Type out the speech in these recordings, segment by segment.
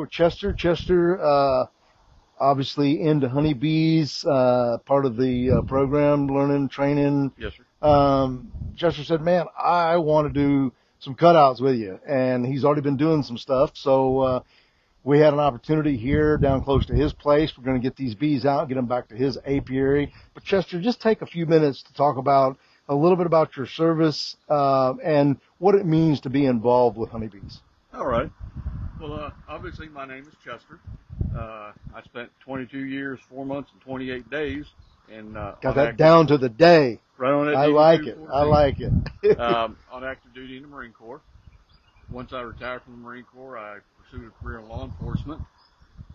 with Chester. Chester, obviously into honeybees, part of the program, learning, training. Yes, sir. Chester said, man, I want to do some cutouts with you. And he's already been doing some stuff. So we had an opportunity here down close to his place. We're going to get these bees out, get them back to his apiary. But Chester, just take a few minutes to talk about a little bit about your service and what it means to be involved with honeybees. All right. Well, obviously my name is Chester. I spent 22 years, 4 months, and 28 days. And got that down to the day. Right on that. I like it. I like it. On active duty in the Marine Corps. Once I retired from the Marine Corps, I pursued a career in law enforcement.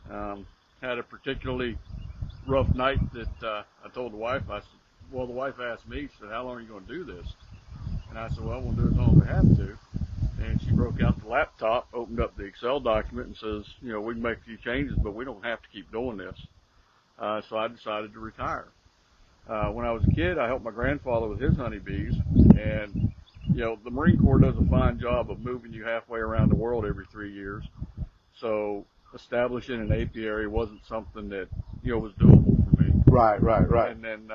Had a particularly rough night that I told the wife. I said, well, the wife asked me, she said, how long are you going to do this? And I said, well, we'll do it as long as we have to. And she broke out the laptop, opened up the Excel document, and says, you know, we can make a few changes, but we don't have to keep doing this. So I decided to retire. When I was a kid, I helped my grandfather with his honeybees, and you know, the Marine Corps does a fine job of moving you halfway around the world every 3 years. So establishing an apiary wasn't something that, you know, was doable for me. Right. And then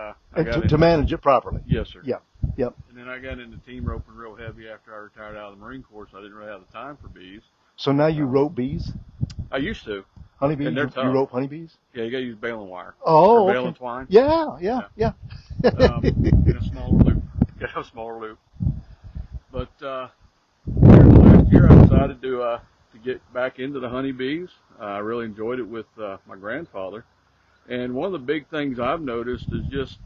to manage it properly. Yes, sir. Yeah. Yep. And then I got into team roping real heavy after I retired out of the Marine Corps, so I didn't really have the time for bees. So now you rope bees? I used to. Honeybees? And they're You rope honeybees? Yeah, you got to use baling wire. Oh, or baling okay. twine. Yeah. In a smaller loop. Get a smaller loop. But here the last year, I decided to get back into the honeybees. I really enjoyed it with my grandfather. And one of the big things I've noticed is just,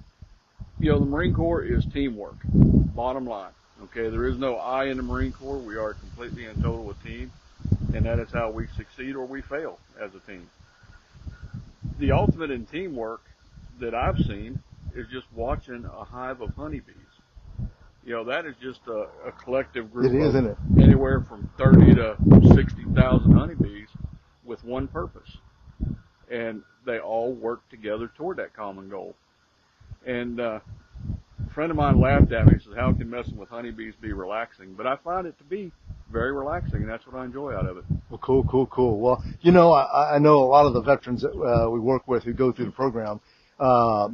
you know, the Marine Corps is teamwork, bottom line. Okay, there is no I in the Marine Corps. We are completely and total a team, and that is how we succeed or we fail as a team. The ultimate in teamwork that I've seen is just watching a hive of honeybees. You know, that is just a collective group It is, isn't it? Anywhere from 30 to 60,000 honeybees with one purpose. And they all work together toward that common goal. And a friend of mine laughed at me and said, how can messing with honeybees be relaxing? But I find it to be very relaxing, and that's what I enjoy out of it. Well, cool. Well, you know, I know a lot of the veterans that we work with who go through the program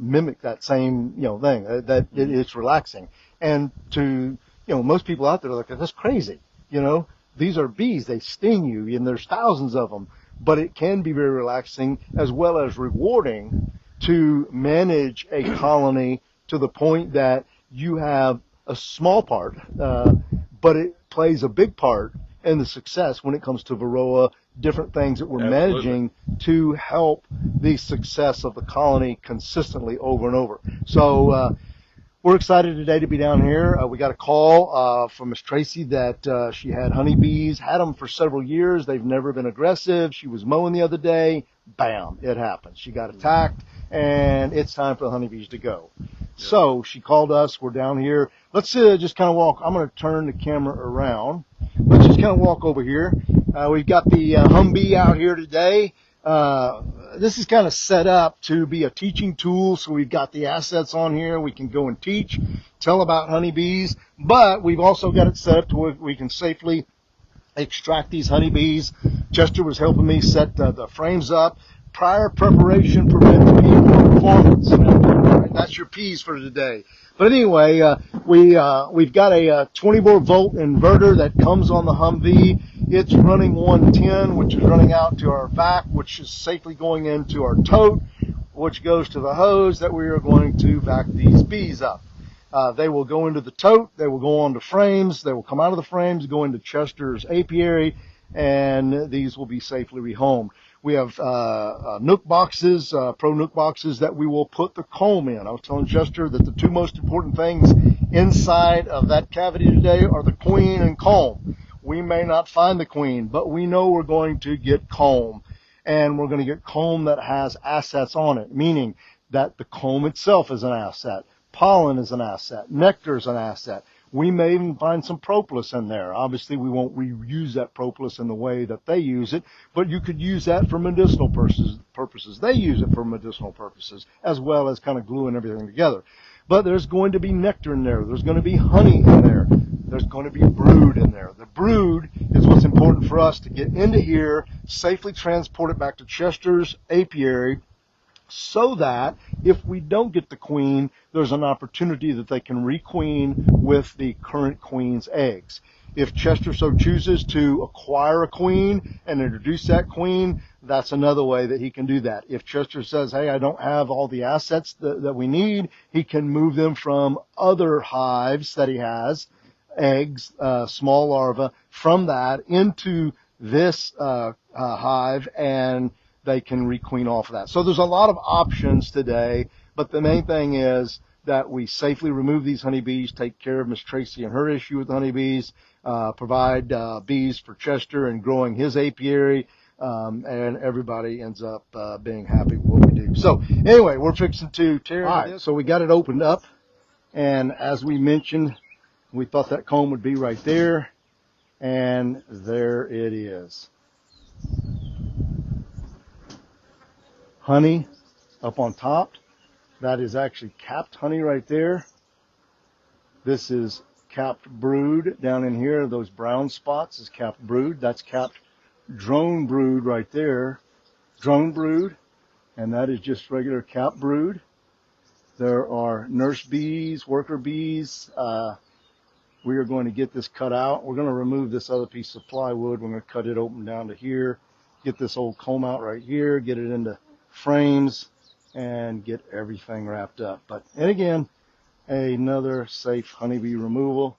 mimic that same, you know, thing, that it's relaxing. And to, you know, most people out there are like, that's crazy. You know, these are bees. They sting you, and there's thousands of them. But it can be very relaxing as well as rewarding to manage a colony to the point that you have a small part, but it plays a big part in the success when it comes to Varroa, different things that we're managing to help the success of the colony consistently over and over. So we're excited today to be down here. We got a call from Miss Tracy that she had honeybees, had them for several years. They've never been aggressive. She was mowing the other day. Bam, it happened. She got attacked, and it's time for the honeybees to go. Yep. So she called us. We're down here. Let's just kind of walk. I'm going to turn the camera around. Let's just kind of walk over here. We've got the Humvee out here today. This is kind of set up to be a teaching tool, so we've got the assets on here. We can go and teach, tell about honeybees, but we've also got it set up to where we can safely extract these honeybees. Chester was helping me set the frames up. Prior preparation prevents poor performance. Right, that's your P's for today. But anyway, we've got a 24-volt inverter that comes on the Humvee. It's running 110, which is running out to our vac, which is safely going into our tote, which goes to the hose that we are going to vac these bees up. They will go into the tote. They will go onto frames. They will come out of the frames, go into Chester's apiary, and these will be safely rehomed. We have Nook boxes, Pro Nook boxes that we will put the comb in. I was telling Chester that the two most important things inside of that cavity today are the queen and comb. We may not find the queen, but we know we're going to get comb. And we're going to get comb that has assets on it, meaning that the comb itself is an asset. Pollen is an asset. Nectar is an asset. We may even find some propolis in there. Obviously, we won't reuse that propolis in the way that they use it, but you could use that for medicinal purposes. They use it for medicinal purposes, as well as kind of gluing everything together. But there's going to be nectar in there. There's going to be honey in there. There's going to be brood in there. The brood is what's important for us to get into here, safely transport it back to Chester's apiary, so that if we don't get the queen, there's an opportunity that they can requeen with the current queen's eggs. If Chester so chooses to acquire a queen and introduce that queen, that's another way that he can do that. If Chester says, hey, I don't have all the assets that we need, he can move them from other hives that he has, eggs, small larvae, from that into this hive, and they can requeen off of that. So there's a lot of options today, but the main thing is that we safely remove these honeybees, take care of Miss Tracy and her issue with honeybees, provide bees for Chester and growing his apiary, and everybody ends up being happy with what we do. So anyway, we're fixing to tear into this. So we got it opened up, and as we mentioned, we thought that comb would be right there, and there it is. Honey up on top. That is actually capped honey right there. This is capped brood down in here. Those brown spots is capped brood. That's capped drone brood right there. Drone brood. And that is just regular capped brood. There are nurse bees, worker bees. We are going to get this cut out. We're going to remove this other piece of plywood. We're going to cut it open down to here. Get this old comb out right here. Get it into frames and get everything wrapped up. And again, another safe honeybee removal.